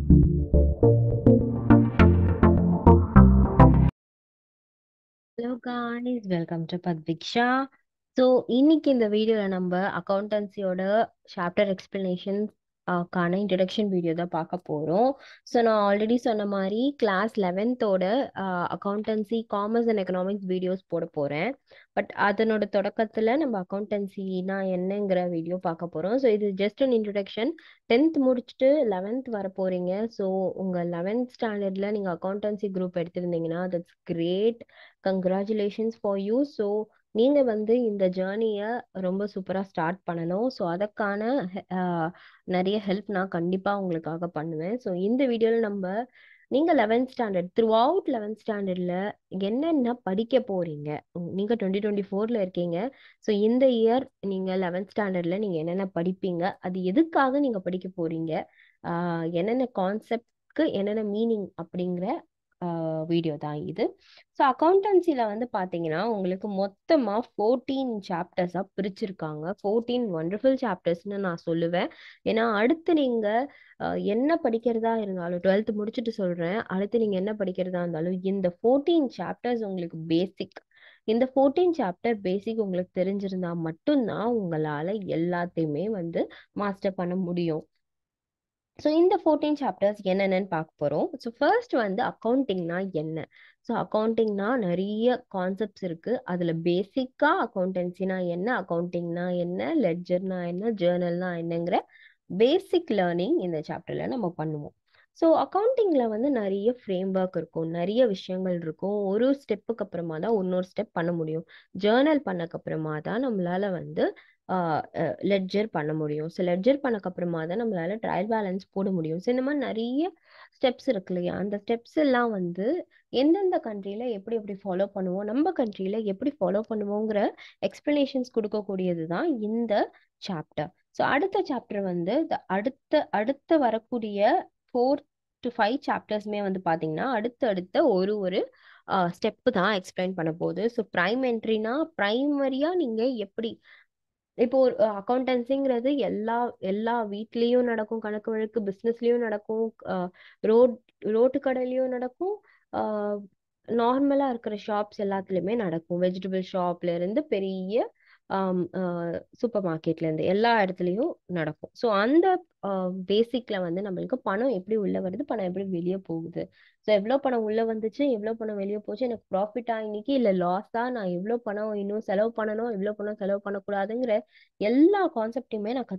Hello guys, welcome to Pathviksha. So இன்னைக்கு இந்த வீடியோவில் நம்ம அக்கௌண்டன்சியோட சாப்டர் எக்ஸ்பிளனேஷன்ஸ் கான இன்ட்ரடக்ஷன் வீடியோ தான் பார்க்க போகிறோம். ஸோ நான் ஆல்ரெடி சொன்ன மாதிரி class 11th accountancy commerce and economics videos போட போகிறேன். பட் அதனோட தொடக்கத்தில் நம்ம அக்கௌண்டன்சினா என்னங்கிற வீடியோ பார்க்க போகிறோம். ஸோ இது ஜஸ்ட் அன் இன்ட்ரடக்ஷன். 10th முடிச்சுட்டு 11th வர போகிறீங்க. ஸோ உங்கள் 11th ஸ்டாண்டர்டில் நீங்கள் அக்கௌண்டன்சி குரூப் எடுத்திருந்தீங்கன்னா that's great. Congratulations for you. So நீங்கள் வந்து இந்த ஜேர்னியை ரொம்ப சூப்பராக ஸ்டார்ட் பண்ணணும். ஸோ அதற்கான நிறைய ஹெல்ப் நான் கண்டிப்பாக உங்களுக்காக பண்ணுவேன். ஸோ இந்த வீடியோவில் நம்ம நீங்கள் 11th standard through out 11th ஸ்டாண்டர்டில் என்னென்ன படிக்க போகிறீங்க, நீங்கள் 2024 இருக்கீங்க. ஸோ இந்த இயர் நீங்கள் 11th ஸ்டாண்டர்டில் நீங்கள் என்னென்ன படிப்பீங்க, அது எதுக்காக நீங்கள் படிக்க போகிறீங்க, என்னென்ன கான்செப்ட்க்கு என்னென்ன மீனிங் அப்படிங்கிற வீடியோ தான் இது. ஸோ அக்கௌண்டன்சியில் வந்து பார்த்தீங்கன்னா உங்களுக்கு மொத்தமாக 14 சாப்டர்ஸாக பிரிச்சிருக்காங்க. 14 ஒண்டர்ஃபுல் சாப்டர்ஸ்னு நான் சொல்லுவேன். ஏன்னா அடுத்து நீங்கள் என்ன படிக்கிறதா இருந்தாலும் 12th முடிச்சுட்டு சொல்கிறேன், அடுத்து நீங்கள் என்ன படிக்கிறதா இருந்தாலும் இந்த 14 சாப்டர்ஸ் உங்களுக்கு பேசிக். இந்த 14 சாப்டர் பேசிக் உங்களுக்கு தெரிஞ்சிருந்தா மட்டும்தான் உங்களால் எல்லாத்தையுமே வந்து மாஸ்டர் பண்ண முடியும். ஸோ இந்த 14 சாப்டர்ஸ் என்னென்னு பார்க்க போகிறோம். ஸோ ஃபர்ஸ்ட் வந்து அக்கௌண்டிங்னா என்ன. ஸோ அக்கௌண்டிங்னா நிறைய கான்செப்ட்ஸ் இருக்குது. அதில் பேசிக்காக அக்கௌண்டன்சினா என்ன, அக்கௌண்டிங்னா என்ன, லெட்ஜர்னா என்ன, ஜேர்னல்னா என்னங்கிற பேசிக் லேர்னிங் இந்த சாப்டரில் நம்ம பண்ணுவோம். ஸோ அக்கௌண்டிங்கில் வந்து நிறைய ஃப்ரேம் ஒர்க் இருக்கும், நிறைய விஷயங்கள் இருக்கும். ஒரு ஸ்டெப்புக்கு அப்புறமா தான் இன்னொரு ஸ்டெப் பண்ண முடியும். ஜேர்னல் பண்ணக்கப்புறமா தான் நம்மளால் வந்து லெட்ஜர் பண்ண முடியும். ஸோ லெட்ஜர் பண்ணக்கப்புறமா தான் நம்மளால ட்ரையல் பேலன்ஸ் போட முடியும். ஸோ இந்த மாதிரி நிறைய ஸ்டெப்ஸ் இருக்கு இல்லையா, அந்த ஸ்டெப்ஸ் எல்லாம் வந்து எந்தெந்த கண்ட்ரியில் எப்படி எப்படி ஃபாலோ பண்ணுவோம், நம்ம கண்ட்ரியில் எப்படி ஃபாலோ பண்ணுவோங்கிற எக்ஸ்பிளனேஷன்ஸ் கொடுக்கக்கூடியது தான் இந்த சாப்டர். ஸோ அடுத்த சாப்டர் வந்து அடுத்த அடுத்த வரக்கூடிய 4 to 5 சாப்டர்ஸ்மே வந்து பார்த்தீங்கன்னா அடுத்த ஒரு ஸ்டெப்பு தான் எக்ஸ்பிளைன் பண்ண போகுது. ஸோ ப்ரைமரியாக நீங்கள் எப்படி இப்போ ஒரு அக்கௌண்டன்சிங்கிறது எல்லா எல்லா வீட்லேயும் நடக்கும், கணக்கு வழக்கு பிஸ்னஸ்லேயும் நடக்கும், ரோட் ரோட்டு கடையிலையும் நடக்கும், நார்மலாக இருக்கிற ஷாப்ஸ் எல்லாத்துலேயுமே நடக்கும். வெஜிடபிள் ஷாப்லேருந்து பெரிய சூப்பர் மார்க்கெட்லேருந்து எல்லா இடத்துலையும் நடக்கும். ஸோ அந்த பேசிக்கில் வந்து நம்மளுக்கு பணம் எப்படி உள்ளே வருது, பணம் எப்படி வெளியே போகுது, ஸோ எவ்வளோ பணம் உள்ளே வந்துச்சு, எவ்வளோ பணம் வெளியே போச்சு, எனக்கு ப்ராஃபிட்டா இன்னைக்கு இல்லை லாஸா, நான் எவ்வளோ பணம் இன்னும் செலவு பண்ணணும், எவ்வளோ பணம் செலவு பண்ணக்கூடாதுங்கிற எல்லா கான்செப்டையுமே நான்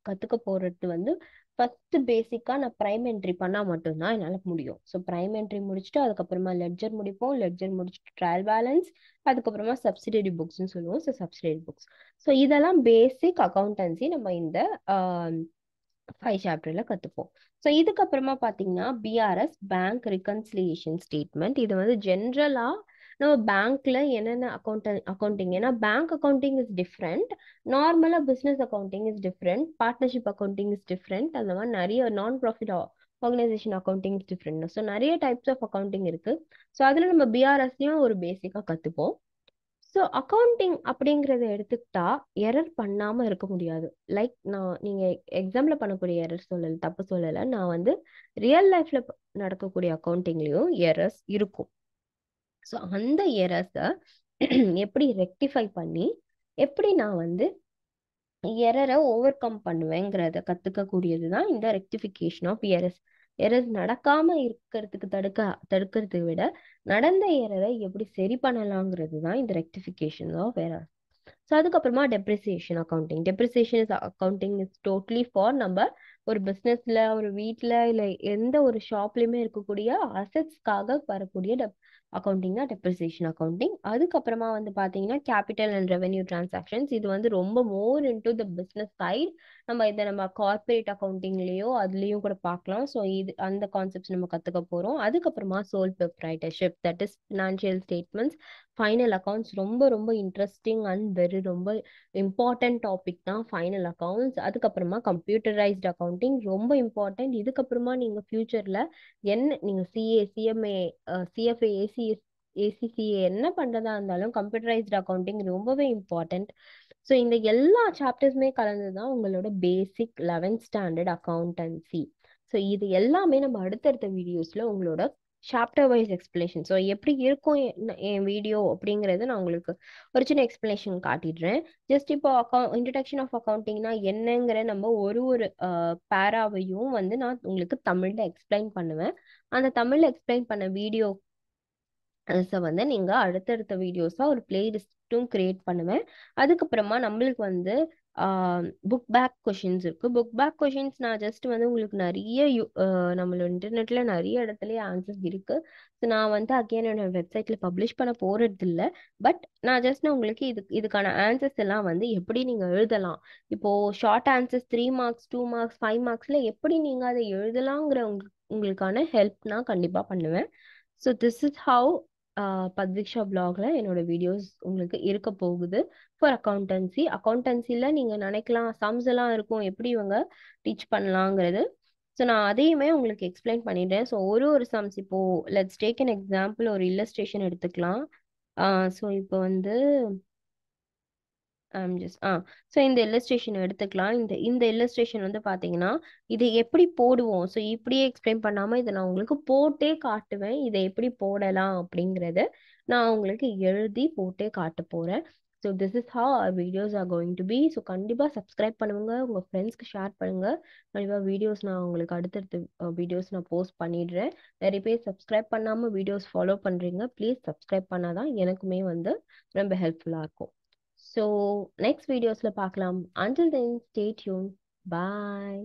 கற்றுக்க போகிறது வந்து ஃபர்ஸ்ட் பேசிக்காக நான் ப்ரைம் என்ட்ரி பண்ணால் மட்டும்தான் என்னால் முடியும். ஸோ ப்ரைம் என்ட்ரி முடிச்சுட்டு அதுக்கப்புறமா லெட்ஜர் முடிப்போம், லெட்ஜர் முடிச்சுட்டு ட்ரையல் பேலன்ஸ், அதுக்கப்புறமா சப்சிடரி புக்ஸ்ன்னு சொல்லுவோம். So subsidiary books. ஸோ இதெல்லாம் பேசிக் அக்கௌண்டன்சி நம்ம இந்த 5 சாப்டர்ல கற்றுப்போம். ஸோ இதுக்கப்புறமா பார்த்தீங்கன்னா பிஆர்எஸ் பேங்க் ரிகன்சிலியேஷன் ஸ்டேட்மெண்ட். இது வந்து ஜென்ரலாக நம்ம பேங்க்ல என்னென்ன அக்கௌண்டிங், ஏன்னா பேங்க் அக்கௌண்டிங் இஸ் டிஃப்ரெண்ட், நார்மலாக business accounting is different, partnership accounting is different, அந்த மாதிரி நிறைய நான் profit organisation accounting is different. So நிறைய டைப்ஸ் ஆஃப் அக்கௌண்டிங் இருக்கு. ஸோ அதில் நம்ம பிஆர்எஸ்லையும் ஒரு பேசிக்காக கற்றுப்போம். ஸோ அக்கௌண்டிங் அப்படிங்கிறத எடுத்துக்கிட்டா எரர் பண்ணாமல் இருக்க முடியாது. லைக் நீங்கள் எக்ஸாமில் பண்ணக்கூடிய எரர் சொல்லலை, தப்பு சொல்லலை, நான் வந்து ரியல் லைஃப்பில் நடக்கக்கூடிய அக்கௌண்டிங்லேயும் எரர்ஸ் இருக்கும். ஸோ அந்த எரர்ஸை எப்படி ரெக்டிஃபை பண்ணி எப்படி நான் வந்து எரரை ஓவர் கம் பண்ணுவேங்கிறத கற்றுக்கக்கூடியது தான் இந்த ரெக்டிஃபிகேஷன் ஆஃப் எரர்ஸ். எரர்ஸ் நடக்காமல் இருக்கிறதுக்கு தடுக்கிறதை விட நடந்த எரரை எப்படி சரி பண்ணலாங்கிறது தான் இந்த ரெக்டிஃபிகேஷன் ஆஃப் எரர்ஸ். ஸோ அதுக்கப்புறமா depreciation accounting. Depreciation is accounting is totally for நம்ம ஒரு பிஸ்னஸில், ஒரு வீட்டில், இல்லை எந்த ஒரு ஷாப்லேயுமே இருக்கக்கூடிய அசட்ஸ்க்காக வரக்கூடிய அக்கௌண்டிங் தான் டெப்ரிசியேஷன் அக்கௌண்டிங். அதுக்கப்புறமா வந்து பார்த்தீங்கன்னா கேபிட்டல் அண்ட் ரெவென்யூ டிரான்சாக்ஷன்ஸ். இது வந்து ரொம்ப more into the business side. நம்ம கார்பரேட் அக்கௌண்டிங்லேயோ அதுலேயும் கூட பார்க்கலாம். ஸோ இது அந்த கான்செப்ட்ஸ் நம்ம கற்றுக்க போகிறோம். அதுக்கப்புறமா sole proprietorship, that is financial statements, final accounts. ரொம்ப ரொம்ப இன்ட்ரெஸ்டிங் அண்ட் ரொம்ப இம்பார்ட்டன்ட் டாபிக் தான் ஃபைனல் அக்கௌண்ட்ஸ். அதுக்கப்புறமா கம்ப்யூட்டரைஸ்ட் அக்கௌண்டிங் ரொம்ப இம்பார்ட்டன்ட். இதுக்கப்புறமா நீங்கள் ஃபியூச்சரில் என்ன நீங்கள் சிஏ, சிஎம்ஏ, சிஎஃப்ஏ, ஏசிசிஏ என்ன பண்ணுறதா இருந்தாலும் கம்ப்யூட்டரைஸ்ட் அக்கௌண்டிங் ரொம்பவே இம்பார்ட்டன்ட். ஸோ இந்த எல்லா சாப்டர்ஸுமே கலந்து தான் உங்களோட பேசிக் 11th ஸ்டாண்டர்ட் அக்கௌண்டன்சி. ஸோ இது எல்லாமே நம்ம அடுத்தடுத்த வீடியோஸில் உங்களோட சாப்டர் வைஸ் எக்ஸ்பிளேஷன். ஸோ எப்படி இருக்கும் என் வீடியோ அப்படிங்கிறத நான் உங்களுக்கு ஒரு சின்ன எக்ஸ்பிளேஷன் காட்டிடுறேன். ஜஸ்ட் இப்போ இன்ட்ரடக்ஷன் ஆஃப் அக்கௌண்டிங்னா என்னங்கிற நம்ம ஒரு ஒரு பேராவையும் வந்து நான் உங்களுக்கு தமிழில் எக்ஸ்பிளைன் பண்ணுவேன். அந்த தமிழில் எக்ஸ்பிளைன் பண்ண வீடியோ வந்து நீங்கள் அடுத்தடுத்த வீடியோஸாக ஒரு பிளேலிஸ்ட்டும் கிரியேட் பண்ணுவேன். அதுக்கப்புறமா நம்மளுக்கு வந்து புக் பேக் கொஷின்ஸ் இருக்குது. புக் பேக் கொஷின்ஸ் நான் ஜஸ்ட் வந்து உங்களுக்கு நிறைய நம்மளோட இன்டர்நெட்டில் நிறைய இடத்துலயே ஆன்சர்ஸ் இருக்குது. ஸோ நான் வந்து அகைன் என்னோட வெப்சைட்டில் பப்ளிஷ் பண்ண போகிறது இல்லை. பட் நான் ஜஸ்ட் உங்களுக்கு இதுக்கான ஆன்சர்ஸ் எல்லாம் வந்து எப்படி நீங்கள் எழுதலாம், இப்போது ஷார்ட் ஆன்சர்ஸ் 3 மார்க்ஸ் 2 மார்க்ஸ் 5 மார்க்ஸில் எப்படி நீங்கள் அதை எழுதலாங்கிற உங்களுக்கான ஹெல்ப் நான் கண்டிப்பாக பண்ணுவேன். So this is how Padviksha பிளாக்ல என்னோட வீடியோஸ் உங்களுக்கு இருக்க போகுது ஃபார் அக்கௌண்டன்சி. அக்கௌண்டன்சியில் நீங்கள் நினைக்கலாம் சம்ஸ் எல்லாம் இருக்கும், எப்படி இவங்க டீச் பண்ணலாங்கிறது. ஸோ நான் அதையுமே உங்களுக்கு எக்ஸ்பிளைன் பண்ணிடுறேன். ஸோ ஒரு ஒரு சம்ஸ் இப்போ லெட்ஸ் டேக் அன் எக்ஸாம்பிள், ஒரு இல்லஸ்ட்ரேஷன் எடுத்துக்கலாம். ஸோ இப்போ வந்து ஸோ இந்த இல்லஸ்ட்ரேஷன் எடுத்துக்கலாம். இந்த இல்லஸ்ட்ரேஷன் வந்து பார்த்தீங்கன்னா இதை எப்படி போடுவோம், ஸோ இப்படியே எக்ஸ்பிளைன் பண்ணாமல் இதை நான் உங்களுக்கு போட்டே காட்டுவேன். இதை எப்படி போடலாம் அப்படிங்கிறத நான் உங்களுக்கு எழுதி போட்டே காட்ட போகிறேன். So this is how our videos are going to be. So கண்டிப்பாக சப்ஸ்கிரைப் பண்ணுங்க, உங்கள் ஃப்ரெண்ட்ஸ்க்கு ஷேர் பண்ணுங்க. கண்டிப்பாக வீடியோஸ் நான் உங்களுக்கு அடுத்தடுத்த வீடியோஸ் நான் போஸ்ட் பண்ணிடுறேன். நிறைய பேர் சப்ஸ்கிரைப் பண்ணாமல் வீடியோஸ் ஃபாலோ பண்ணுறீங்க. ப்ளீஸ் சப்ஸ்கிரைப் பண்ணாதான் எனக்குமே வந்து ரொம்ப ஹெல்ப்ஃபுல்லாக இருக்கும். So next videos la paakalam. Until then, stay tuned. Bye.